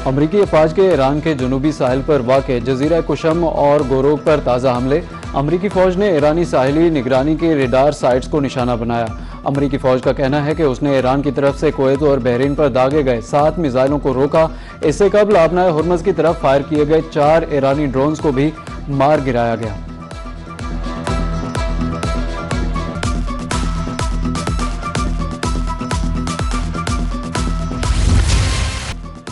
अमरीकी अफवाज के ईरान के जनूबी साहिल पर वाक़े जजीरा कुशम और गोरोक पर ताज़ा हमले। अमरीकी फ़ौज ने ईरानी साहिली निगरानी के रेडार साइट्स को निशाना बनाया। अमरीकी फ़ौज का कहना है कि उसने ईरान की तरफ से कुवैत और बहरीन पर दागे गए 7 मिसाइलों को रोका। इससे कबल आबनाए हुर्मुज़ की तरफ फायर किए गए 4 ईरानी ड्रोन्स को भी मार गिराया गया।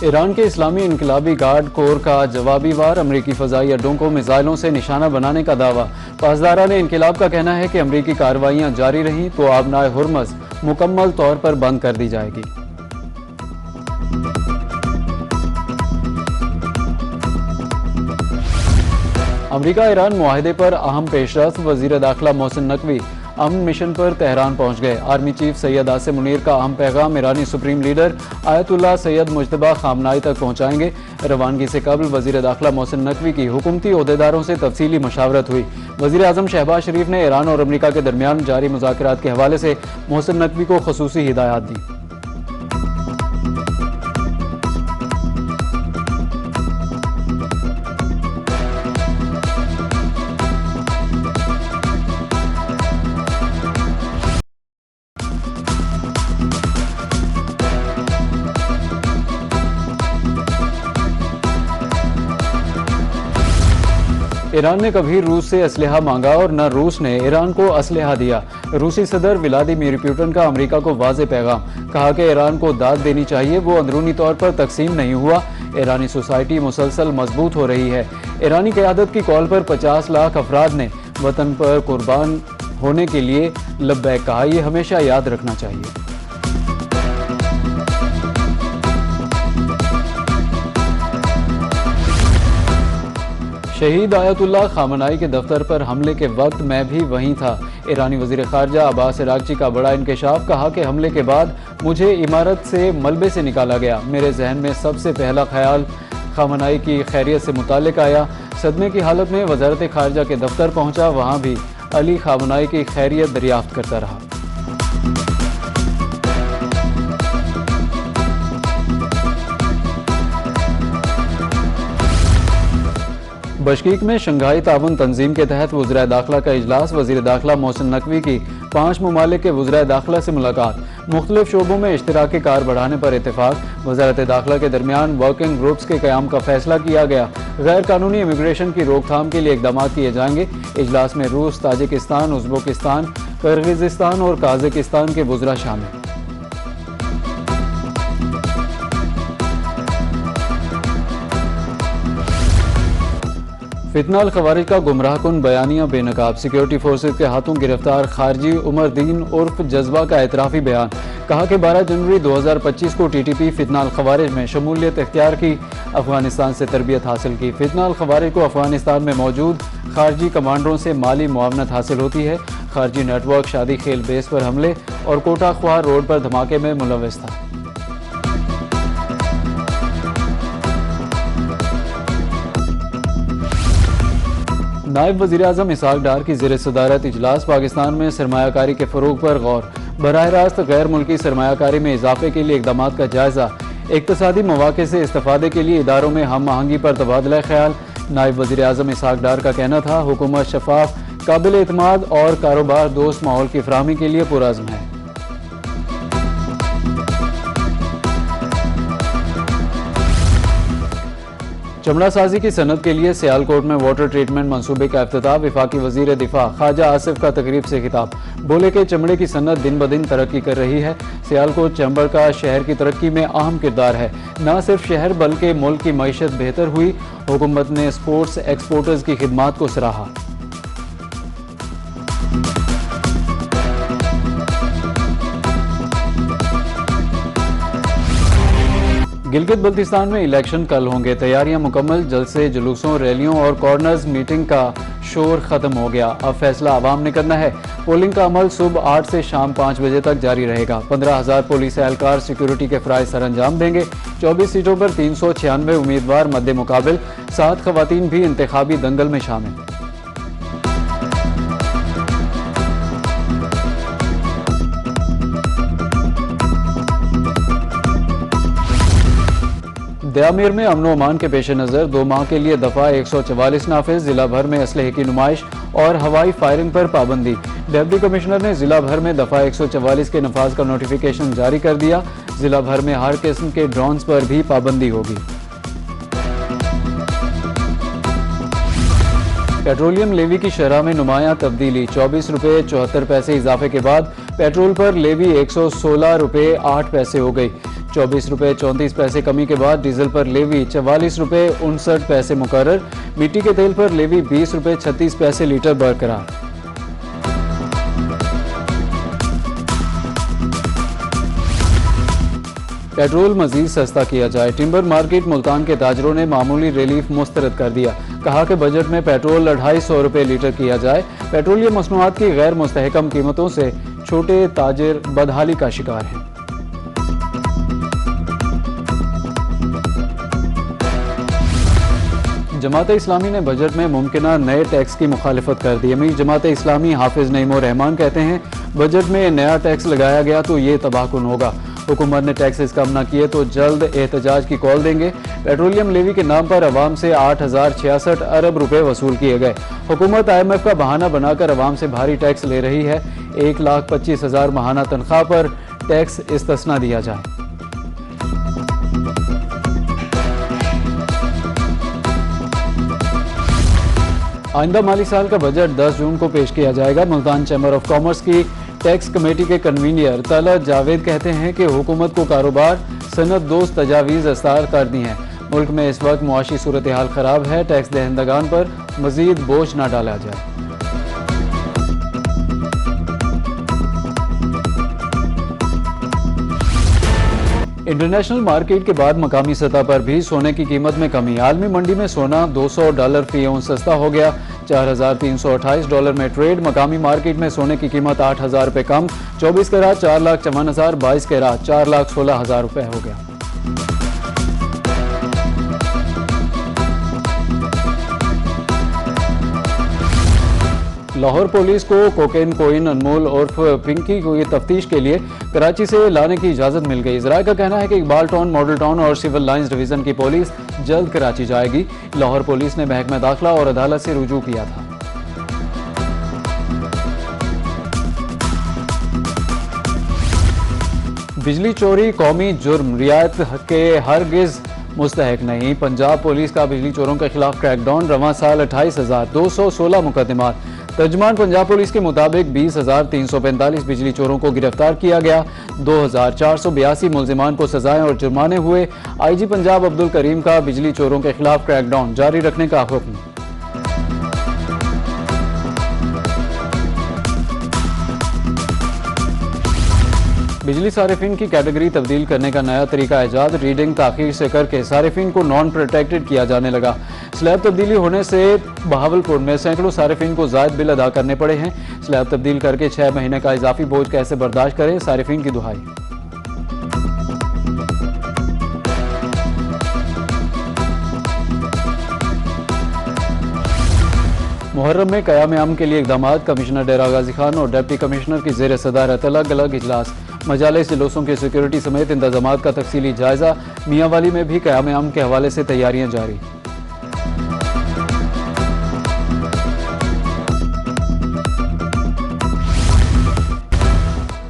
ईरान के इस्लामी इनकलाबी गार्ड कोर का जवाबी वार अमरीकी फ़ज़ाई अड्डों को मिसाइलों से निशाना बनाने का दावा। पासदारा ने इनकलाब का कहना है कि अमरीकी कार्रवाइयाँ जारी रहीं तो आबनाए हुर्मुज़ मुकम्मल तौर पर बंद कर दी जाएगी। अमरीका ईरान मुआहदे पर अहम पेशरफ्त। वज़ीर दाखिला मोहसिन नकवी अमन मिशन पर तेहरान पहुंच गए। आर्मी चीफ सैयद आसिम मुनीर का अहम पैगाम ईरानी supreme leader Ayatollah Syed Mojtaba Khamenei तक पहुंचाएंगे। रवानगी से कबल वज़ीर दाखिला मोहसिन नकवी की हुकूमती ओहदेदारों से तफसीली मशावरत हुई। वज़ीर आज़म शहबाज शरीफ ने ईरान और अमरीका के दरमियान जारी मुज़ाकरात के हवाले से मोहसिन नकवी को खुसूसी हिदायत दी। ईरान ने कभी रूस से असलहा मांगा और न रूस ने ईरान को असलहा दिया। रूसी सदर व्लादिमीर पुतिन का अमेरिका को वाज़ेह पैगाम। कहा कि ईरान को दाद देनी चाहिए, वो अंदरूनी तौर पर तकसीम नहीं हुआ। ईरानी सोसाइटी मुसलसल मजबूत हो रही है। ईरानी क़यादत की कॉल पर 50 लाख अफराद ने वतन पर कुर्बान होने के लिए लब्बैक कहा। यह हमेशा याद रखना चाहिए। शहीद आयतुल्लाह खामनाई के दफ्तर पर हमले के वक्त मैं भी वहीं था। ईरानी वज़ीर ख़ारजा अब्बास अराग़ची का बड़ा इंकशाफ। कहा कि हमले के बाद मुझे इमारत से मलबे से निकाला गया। मेरे जहन में सबसे पहला ख्याल खामनाई की खैरियत से मुताल्लिक़ आया। सदमे की हालत में वज़ारत ख़ारजा के दफ्तर पहुँचा। वहाँ भी अली खामनाई की खैरियत दरियाफ्त करता रहा। बशकीक में शंघाई ताउन तंजीम के तहत वज़ीर दाखिला का इजलास। वज़ीर दाखिला मोहसिन नकवी की 5 ममालिक के वज़ीर दाखिला से मुलाकात। मुख्तलिफ शोबों में इश्तराकी कार बढ़ाने पर इत्तेफाक। वज़ारत दाखिला के दरमियान वर्किंग ग्रुप्स के क़याम का फैसला किया गया। गैर कानूनी इमिग्रेशन की रोकथाम के लिए इक़दाम किए जाएंगे। इजलास में रूस, ताजिकिस्तान, उज़्बेकिस्तान, किर्गिज़स्तान और काज़ाकिस्तान के वज़रा शामिल। फितना अल खवारिज का गुमराहकुन बयानिया बेनकाब। सिक्योरिटी फोर्सेज के हाथों गिरफ्तार खारजी उमर दीन उर्फ जज्बा का एतराफ़ी बयान। कहा कि 12 जनवरी 2025 को TTP फितना अल खवारिज में शमूलियत इख्तियार की, अफगानिस्तान से तरबियत हासिल की। फितना अल खवारिज को अफगानिस्तान में मौजूद खारजी कमांडरों से माली मुआवनत हासिल होती है। खारजी नेटवर्क शादी खेल बेस पर हमले और कोटा ख्वार रोड पर धमाके में मुलव्वस था। नायब वज़ीर आज़म इसहाक डार की ज़ेर सदारत इजलास। पाकिस्तान में सरमायाकारी के फ़रोग़ पर गौर। बराह रास्त गैर मुल्की सरमायाकारी में इजाफे के लिए इक़दाम का जायज़ा। इक़्तिसादी मौक़े से इस्तेफ़ादे के लिए इदारों में हम आहंगी पर तबादला ख्याल। नायब वज़ीर आज़म इसहाक डार का कहना था हुकूमत शफ़ाफ़, काबिल एतमाद और कारोबार दोस्त माहौल की फ़राहमी के लिए पुरअज़्म है। चमड़ा साजी की सनत के लिए सियालकोट में वाटर ट्रीटमेंट मंसूबे का इफ्तिताह। वफाकी वज़ीर दिफा ख्वाजा आसिफ का तकरीब से खिताब। बोले कि चमड़े की सनत दिन ब दिन तरक्की कर रही है। सियालकोट चैम्बर का शहर की तरक्की में अहम किरदार है। न सिर्फ शहर बल्कि मुल्क की मईशत बेहतर हुई। हुकूमत ने स्पोर्ट्स एक्सपोर्टर्स की खिदमात को सराहा। गिलगित बल्तिस्तान में इलेक्शन कल होंगे। तैयारियां मुकम्मल। जलसे, जुलूसों, रैलियों और कॉर्नर्स मीटिंग का शोर खत्म हो गया। अब फैसला आवाम ने करना है। पोलिंग का अमल सुबह 8 से शाम 5 बजे तक जारी रहेगा। 15,000 पुलिस एहलकार सिक्योरिटी के फ़राइज़ सर अंजाम देंगे। 24 सीटों पर 396 उम्मीदवार मद्दे मुकाबिल। 7 ख़वातीन भी इंतखाबी दंगल में शामिल। दयामीर में अमन अमान के पेश नज़र 2 माह के लिए दफ़ा 144 नाफिज, जिला भर में असलहे की नुमाइश और हवाई फायरिंग पर पाबंदी। डिप्टी कमिश्नर ने जिला भर में दफ़ा 144 के नफाज का नोटिफिकेशन जारी कर दिया। जिला भर में हर किस्म के ड्रोन्स पर भी पाबंदी होगी। पेट्रोलियम लेवी की शरह में नुमायां तब्दीली, 24 रुपये 74 पैसे इजाफे के बाद पेट्रोल पर लेवी 116 रुपये 8 पैसे हो गई। 24 रुपये 34 पैसे कमी के बाद डीजल पर लेवी 44 रुपये 59 पैसे मुकर्रर। मिट्टी के तेल पर लेवी 20 रुपये 36 पैसे लीटर बरकरार। पेट्रोल मजीद सस्ता किया जाए, टिम्बर मार्केट मुल्तान के ताजरों ने मामूली रिलीफ मुस्तरद कर दिया। कहा कि बजट में पेट्रोल 250 रुपये लीटर किया जाए। पेट्रोलियम मसनूआत की गैर मुस्तहकम कीमतों से छोटे ताजिर बदहाली का शिकार हैं। जमात इस्लामी ने बजट में मुमकिना नए टैक्स की मुखालिफत कर दी। अमीर जमात इस्लामी हाफिज नईम रहमान कहते हैं, बजट में नया टैक्स लगाया गया तो ये तबाहकुन होगा। हुकूमत ने टैक्सेस कम न किए तो जल्द एहतजाज की कॉल देंगे। पेट्रोलियम लेवी के नाम पर अवाम से 8,066 अरब रुपए वसूल किए गए। हुकूमत IMF का बहाना बनाकर अवाम से भारी टैक्स ले रही है। 1,25,000 माहाना तनख्वाह पर टैक्स इस्तिस्ना दिया जाए। आइंदा माली साल का बजट 10 जून को पेश किया जाएगा। मुल्तान चैम्बर ऑफ कॉमर्स की टैक्स कमेटी के कन्वीनर तलत जावेद कहते हैं कि हुकूमत को कारोबार सनत दोस्त तजावीज़ अस्तार कर दी हैं। मुल्क में इस वक्त मुआशी सूरत हाल ख़राब है, टैक्स दहंदगान पर मजीद बोझ न डाला जाए। इंटरनेशनल मार्केट के बाद मकामी सतह पर भी सोने की कीमत में कमी। आलमी मंडी में सोना $200 फी औंस सस्ता हो गया, $4,328 में ट्रेड। मकामी मार्केट में सोने की कीमत 8,000 रुपये कम, 24 कैरात 4,54,000, 22 कैरात 4,16,000 रुपये हो गया। लाहौर पुलिस को कोकेन कोइन अनमोल उर्फ पिंकी को ये तफ्तीश के लिए कराची से लाने की इजाज़त मिल गई। ज़राए का कहना है कि इकबाल टाउन, मॉडल टाउन और सिविल लाइंस डिवीज़न की पुलिस जल्द कराची जाएगी। लाहौर पुलिस ने महकमा दाखिला और अदालत से रुजू किया था। बिजली चोरी कौमी जुर्म, रियायत के हरगिज़ मुस्तहक नहीं। पंजाब पुलिस का बिजली चोरों के खिलाफ क्रैकडाउन, रवां साल 28,216 मुकदमात। तर्जमान पंजाब पुलिस के मुताबिक 20,345 बिजली चोरों को गिरफ्तार किया गया। 2,482 मुलजिमान को सजाएं और जुर्माने हुए। IG पंजाब अब्दुल करीम का बिजली चोरों के खिलाफ क्रैकडाउन जारी रखने का हुक्म। बिजली सारिफिन की कैटेगरी तब्दील करने का नया तरीका ईजाद, रीडिंग ताखीर से करके सारिफिन को नॉन प्रोटेक्टेड किया जाने लगा। स्लैब तब्दीली होने से बहावलपुर में सैकड़ों सारिफिन को जायद बिल अदा करने पड़े हैं। स्लैब तब्दील करके 6 महीने का इजाफी बोझ कैसे बर्दाश्त करें, सारिफिन की दुहाई। मुहर्रम में क़याम अमन के लिए इक़दाम, कमिश्नर डेरा गाजी खान और डिप्टी कमिश्नर की ज़ेर सदारत अलग अलग इजलास। मजालिस जुलूसों की सिक्योरिटी समेत इंतजामात का तफसीली जायजा। मियांवाली में भी क़याम अमन के हवाले से तैयारियां जारी।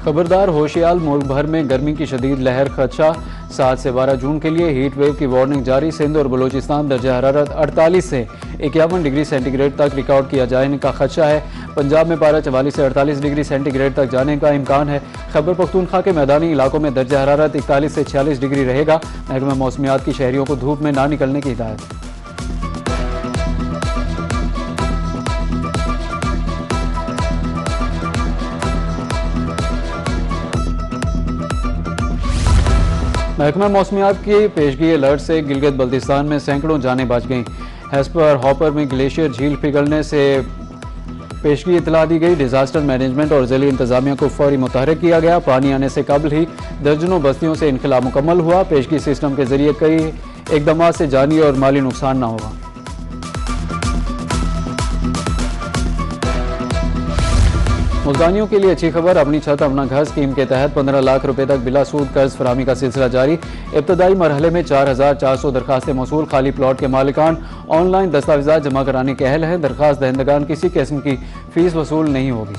खबरदार होशियार, मुल्क भर में गर्मी की शदीद लहर खदशा। 7 से 12 जून के लिए हीट वेव की वार्निंग जारी। सिंध और बलूचिस्तान दर्जा हरारत 48 से 51 डिग्री सेंटीग्रेड तक रिकॉर्ड किया जाने का खदशा है। पंजाब में पारा 44 से 48 डिग्री सेंटीग्रेड तक जाने का इम्कान है। खैबर पख्तूनख्वा के मैदानी इलाकों में दर्जा हरारत 41 से 46 डिग्री रहेगा। महकमा मौसमियात की शहरियों को धूप में ना निकलने की हिदायत। महकमा मौसमियात की पेशगी अलर्ट से गिलगित बल्तिस्तान में सैकड़ों जानें बच गईं। हेस्पर हॉपर में ग्लेशियर झील पिघलने से पेशगी इतला दी गई। डिजास्टर मैनेजमेंट और ज़िली इंतजामिया को फौरी मुतहरिक किया गया। पानी आने से कबल ही दर्जनों बस्तियों से इनखला मुकम्मल हुआ। पेशगी सिस्टम के जरिए कई इकदाम से जानी और माली नुकसान न होगा। मुल्तानियों के लिए अच्छी खबर, अपनी छत अपना घर स्कीम के तहत 15 लाख रुपए तक बिला सूद कर्ज फरामी का सिलसिला जारी। इब्तदाई मरहले में 4400 दरखास्तें मौसूल। खाली प्लॉट के मालिकान ऑनलाइन दस्तावेजात जमा कराने के अहल हैं। दरखास्त दहिंदगान किसी किस्म की फीस वसूल नहीं होगी।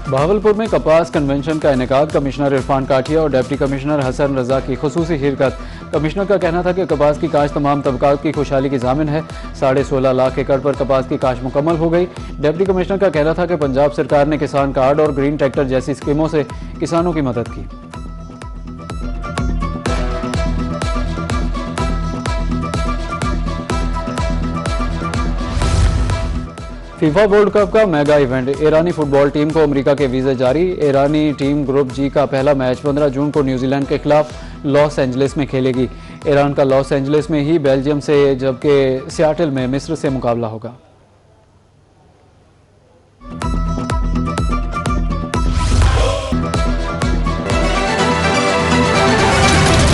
बहावलपुर में कपास कन्वेंशन का इनेकाद, कमिश्नर इरफान काठिया और डिप्टी कमिश्नर हसन रजा की खुसूसी शिरकत। कमिश्नर का कहना था कि कपास की काश्त तमाम तबकात की खुशहाली की जामिन है। 16.5 लाख एकड़ पर कपास की काश्त मुकम्मल हो गई। डिप्टी कमिश्नर का कहना था कि पंजाब सरकार ने किसान कार्ड और ग्रीन ट्रैक्टर जैसी स्कीमों से किसानों की मदद की। फीफा वर्ल्ड कप का मेगा इवेंट, ईरानी फुटबॉल टीम को अमेरिका के वीज़े जारी। ईरानी टीम ग्रुप जी का पहला मैच 15 जून को न्यूजीलैंड के खिलाफ लॉस एंजलिस में खेलेगी। ईरान का लॉस एंजलिस में ही बेल्जियम से, जबकि सियाटल में मिस्र से मुकाबला होगा।